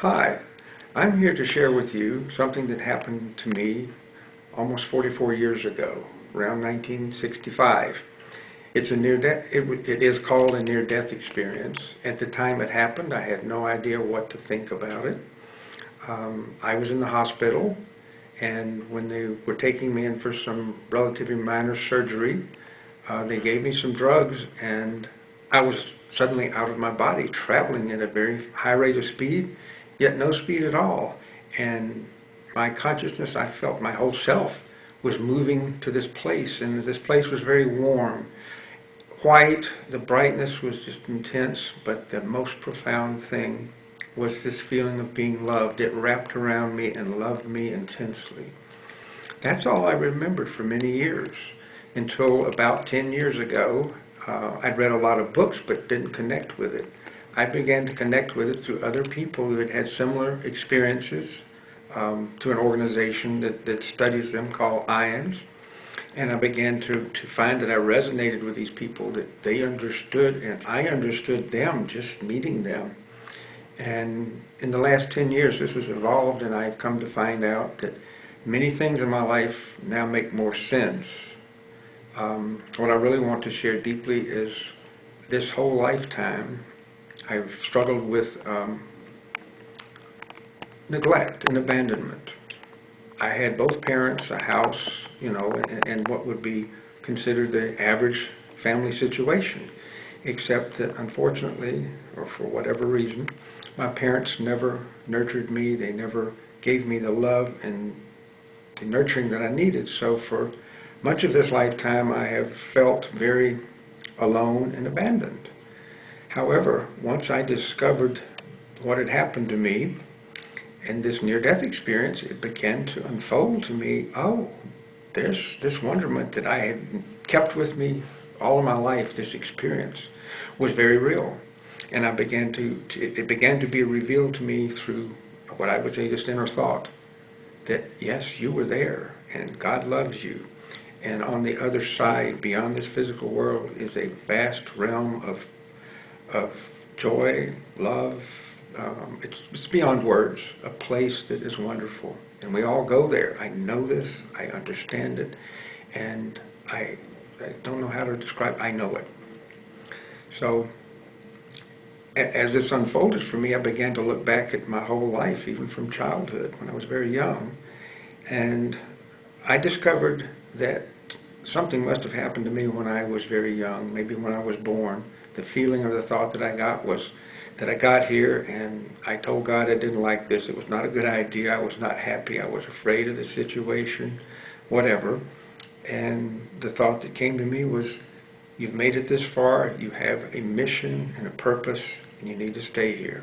Hi, I'm here to share with you something that happened to me almost 44 years ago, around 1965. It's a near-death. It is called a near-death experience. At the time it happened, I had no idea what to think about it. I was in the hospital, and when they were taking me in for some relatively minor surgery, they gave me some drugs, and I was suddenly out of my body, traveling at a very high rate of speed, yet no speed at all. And my consciousness, I felt my whole self was moving to this place, and this place was very warm. White, the brightness was just intense, but the most profound thing was this feeling of being loved. It wrapped around me and loved me intensely. That's all I remembered for many years, until about 10 years ago. I'd read a lot of books but didn't connect with it. I began to connect with it through other people who had had similar experiences, to an organization that studies them called IONS. And I began to find that I resonated with these people, that they understood and I understood them, just meeting them. And in the last 10 years this has evolved, and I've come to find out that many things in my life now make more sense. What I really want to share deeply is this whole lifetime I've struggled with neglect and abandonment. I had both parents, a house, and what would be considered the average family situation, except that unfortunately, or for whatever reason, my parents never nurtured me. They never gave me the love and the nurturing that I needed. So for much of this lifetime, I have felt very alone and abandoned. However, once I discovered what had happened to me in this near-death experience, it began to unfold to me, oh, there's this wonderment that I had kept with me all of my life. This experience was very real. And it began to be revealed to me through what I would say this inner thought, that yes, you were there, and God loves you. And on the other side, beyond this physical world, is a vast realm of joy, love. It's beyond words, a place that is wonderful. And we all go there. I know this, I understand it, and I don't know how to describe, I know it. So as this unfolded for me, I began to look back at my whole life, even from childhood, when I was very young, and I discovered that something must have happened to me when I was very young, maybe when I was born. The feeling or the thought that I got was that I got here and I told God I didn't like this. It was not a good idea. I was not happy. I was afraid of the situation, whatever. And the thought that came to me was, you've made it this far, you have a mission and a purpose, and you need to stay here.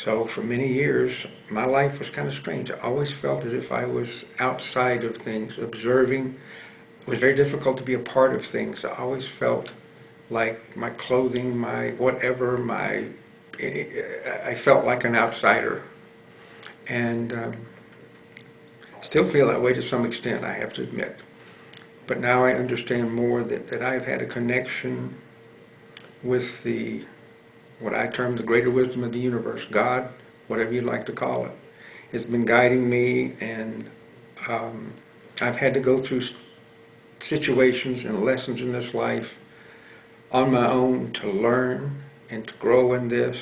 So for many years, my life was kind of strange. I always felt as if I was outside of things, observing. It was very difficult to be a part of things. I always felt like my clothing, my whatever, I felt like an outsider. And still feel that way to some extent, I have to admit. But now I understand more that I've had a connection with what I term the greater wisdom of the universe, God, whatever you'd like to call it. It's been guiding me, and I've had to go through situations and lessons in this life on my own to learn and to grow in this.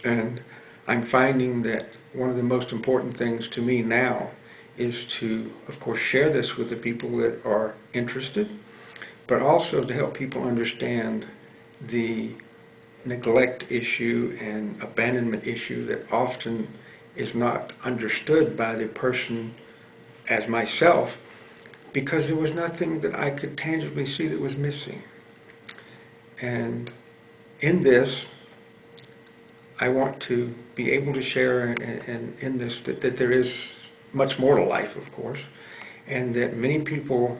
And I'm finding that one of the most important things to me now is to, of course, share this with the people that are interested, but also to help people understand the neglect issue and abandonment issue that often is not understood by the person as myself, because there was nothing that I could tangibly see that was missing. And in this, I want to be able to share in this that there is much more to life, of course, and that many people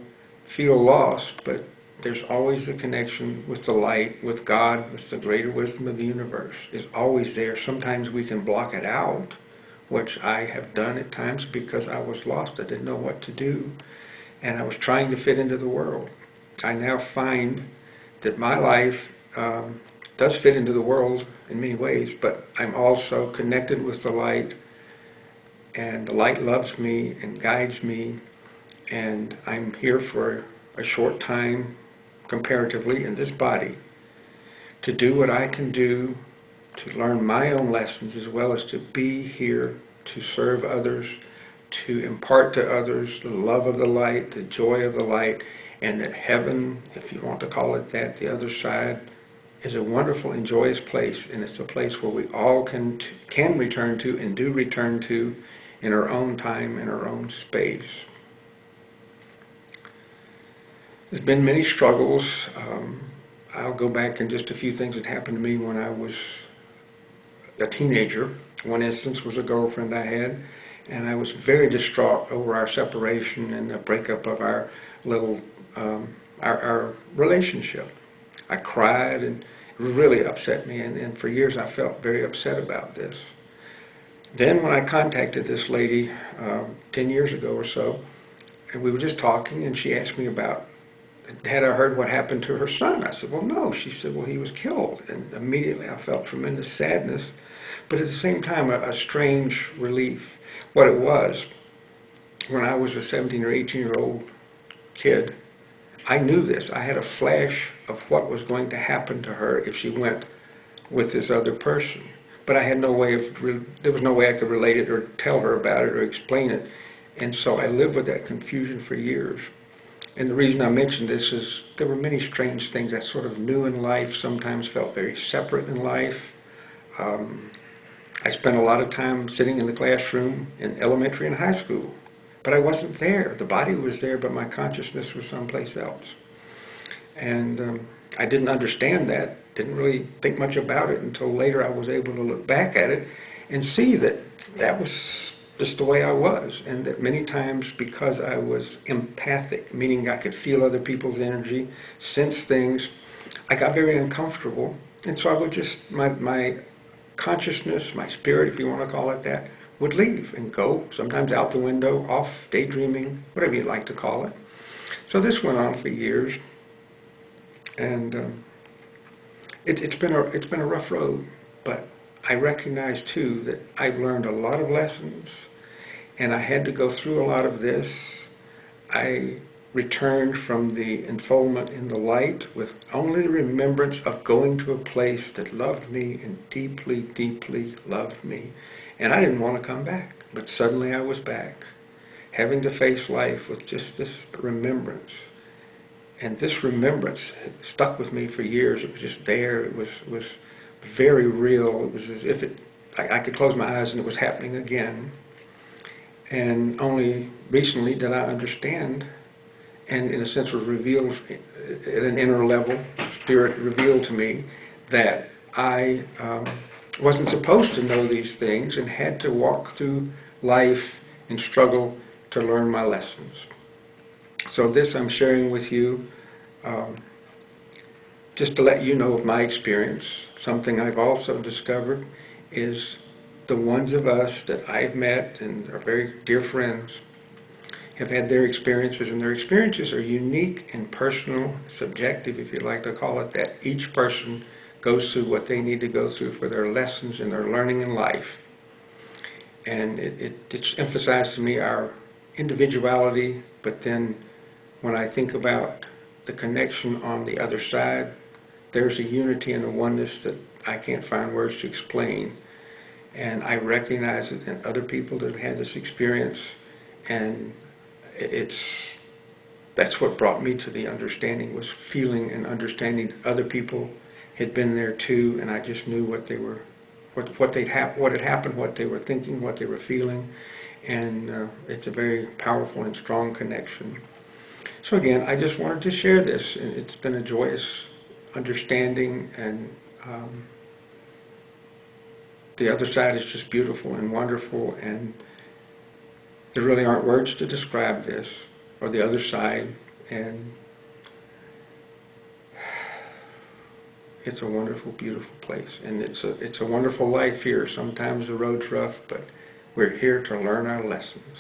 feel lost, but there's always a connection with the light, with God, with the greater wisdom of the universe is always there. Sometimes we can block it out, which I have done at times because I was lost. I didn't know what to do, and I was trying to fit into the world. I now find that my life does fit into the world in many ways, but I'm also connected with the light, and the light loves me and guides me, and I'm here for a short time, comparatively, in this body, to do what I can do to learn my own lessons, as well as to be here to serve others, to impart to others the love of the light, the joy of the light, and that heaven, if you want to call it that, the other side, is a wonderful and joyous place, and it's a place where we all can return to and do return to in our own time, in our own space. There's been many struggles. I'll go back in just a few things that happened to me when I was a teenager. One instance was a girlfriend I had, and I was very distraught over our separation and the breakup of our little our relationship. I cried, and it really upset me, and for years I felt very upset about this. Then when I contacted this lady 10 years ago or so, and we were just talking, and she asked me about, had I heard what happened to her son? I said, well, no. She said, well, he was killed. And immediately I felt tremendous sadness, but at the same time a strange relief. What it was, when I was a 17 or 18-year-old kid, I knew this. I had a flash of what was going to happen to her if she went with this other person. But I had no way of, there was no way I could relate it or tell her about it or explain it. And so I lived with that confusion for years. And the reason I mention this is there were many strange things I sort of knew in life, sometimes felt very separate in life. I spent a lot of time sitting in the classroom in elementary and high school, but I wasn't there. The body was there, but my consciousness was someplace else. And I didn't understand that, didn't really think much about it until later I was able to look back at it and see that that was just the way I was, and that many times because I was empathic, meaning I could feel other people's energy, sense things, I got very uncomfortable, and so I would just, my consciousness, my spirit, if you want to call it that, would leave and go, sometimes out the window, off, daydreaming, whatever you like to call it. So this went on for years, and it's been a rough road, but I recognize too that I've learned a lot of lessons, and I had to go through a lot of this. I returned from the enfoldment in the light with only the remembrance of going to a place that loved me and deeply, deeply loved me. And I didn't want to come back, but suddenly I was back, having to face life with just this remembrance. And this remembrance stuck with me for years. It was just there. It was very real. It was as if I could close my eyes and it was happening again. And only recently did I understand, and in a sense was revealed at an inner level, Spirit revealed to me that I wasn't supposed to know these things and had to walk through life and struggle to learn my lessons. So this I'm sharing with you just to let you know of my experience. Something I've also discovered is the ones of us that I've met and are very dear friends have had their experiences, and their experiences are unique and personal, subjective, if you'd like to call it that. Each person goes through what they need to go through for their lessons and their learning in life. And it's emphasized to me our individuality, but then when I think about the connection on the other side, there's a unity and a oneness that I can't find words to explain. And I recognize it in other people that have had this experience, and that's what brought me to the understanding, was feeling and understanding other people had been there too, and I just knew what they were, what had happened, what they were thinking, what they were feeling, and it's a very powerful and strong connection. So again, I just wanted to share this, and it's been a joyous understanding, and the other side is just beautiful and wonderful, and there really aren't words to describe this or the other side, and it's a wonderful, beautiful place, and it's a wonderful life here. Sometimes the road's rough, but we're here to learn our lessons.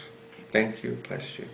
Thank you. Bless you.